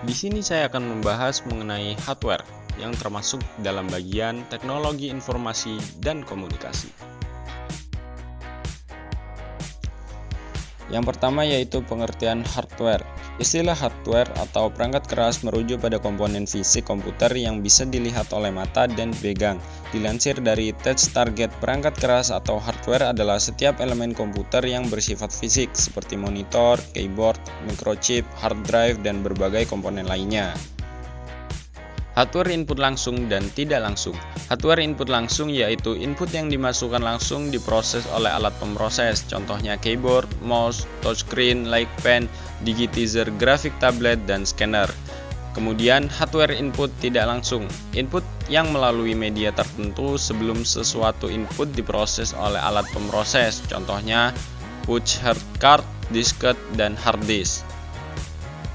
Di sini saya akan membahas mengenai hardware yang termasuk dalam bagian teknologi informasi dan komunikasi. Yang pertama yaitu pengertian hardware. Istilah hardware atau perangkat keras merujuk pada komponen fisik komputer yang bisa dilihat oleh mata dan dipegang. Dilansir dari TechTarget, perangkat keras atau hardware adalah setiap elemen komputer yang bersifat fisik seperti monitor, keyboard, microchip, hard drive, dan berbagai komponen lainnya. Hardware input langsung dan tidak langsung. Hardware input langsung yaitu input yang dimasukkan langsung diproses oleh alat pemroses, contohnya keyboard, mouse, touchscreen, like pen, digitizer, grafik tablet, dan scanner. Kemudian hardware input tidak langsung, input yang melalui media tertentu sebelum sesuatu input diproses oleh alat pemroses, contohnya push hard card, disket, dan hard disk.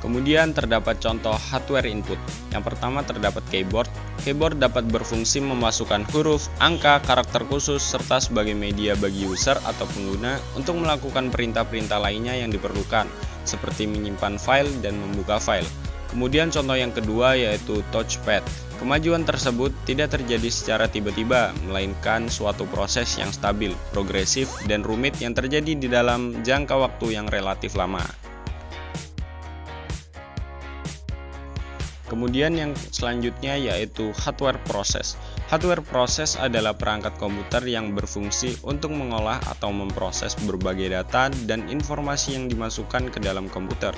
Kemudian terdapat contoh hardware input. Yang pertama terdapat keyboard. Keyboard dapat berfungsi memasukkan huruf, angka, karakter khusus, serta sebagai media bagi user atau pengguna untuk melakukan perintah-perintah lainnya yang diperlukan, seperti menyimpan file dan membuka file. Kemudian contoh yang kedua yaitu touchpad. Kemajuan tersebut tidak terjadi secara tiba-tiba, melainkan suatu proses yang stabil, progresif, dan rumit yang terjadi di dalam jangka waktu yang relatif lama. Kemudian yang selanjutnya yaitu hardware proses. Hardware proses adalah perangkat komputer yang berfungsi untuk mengolah atau memproses berbagai data dan informasi yang dimasukkan ke dalam komputer.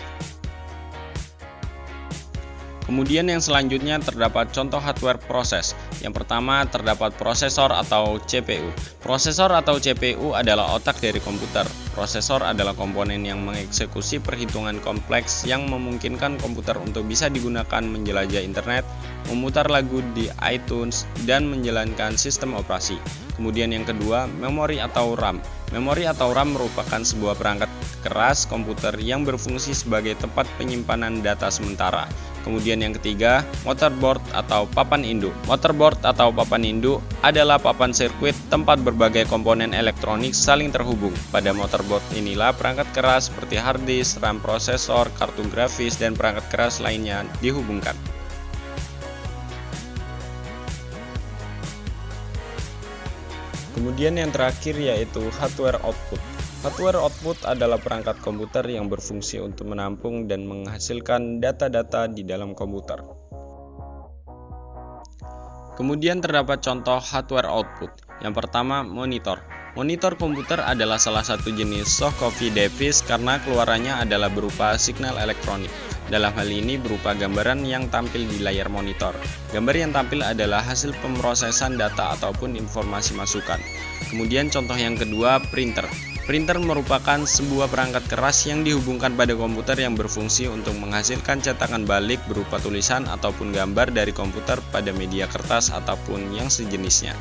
Kemudian yang selanjutnya terdapat contoh hardware proses. Yang pertama terdapat prosesor atau CPU. Prosesor atau CPU adalah otak dari komputer. Prosesor adalah komponen yang mengeksekusi perhitungan kompleks yang memungkinkan komputer untuk bisa digunakan menjelajah internet, memutar lagu di iTunes, dan menjalankan sistem operasi. Kemudian yang kedua, memori atau RAM. Memori atau RAM merupakan sebuah perangkat keras komputer yang berfungsi sebagai tempat penyimpanan data sementara. Kemudian yang ketiga, motherboard atau papan induk. Motherboard atau papan induk adalah papan sirkuit tempat berbagai komponen elektronik saling terhubung. Pada motherboard inilah perangkat keras seperti hard disk, RAM prosesor, kartu grafis, dan perangkat keras lainnya dihubungkan. Kemudian yang terakhir yaitu hardware output. Hardware output adalah perangkat komputer yang berfungsi untuk menampung dan menghasilkan data-data di dalam komputer. Kemudian terdapat contoh hardware output. Yang pertama, monitor. Monitor komputer adalah salah satu jenis soft copy device karena keluarannya adalah berupa signal elektronik. Dalam hal ini berupa gambaran yang tampil di layar monitor. Gambar yang tampil adalah hasil pemrosesan data ataupun informasi masukan. Kemudian contoh yang kedua, printer. Printer merupakan sebuah perangkat keras yang dihubungkan pada komputer yang berfungsi untuk menghasilkan cetakan balik berupa tulisan ataupun gambar dari komputer pada media kertas ataupun yang sejenisnya.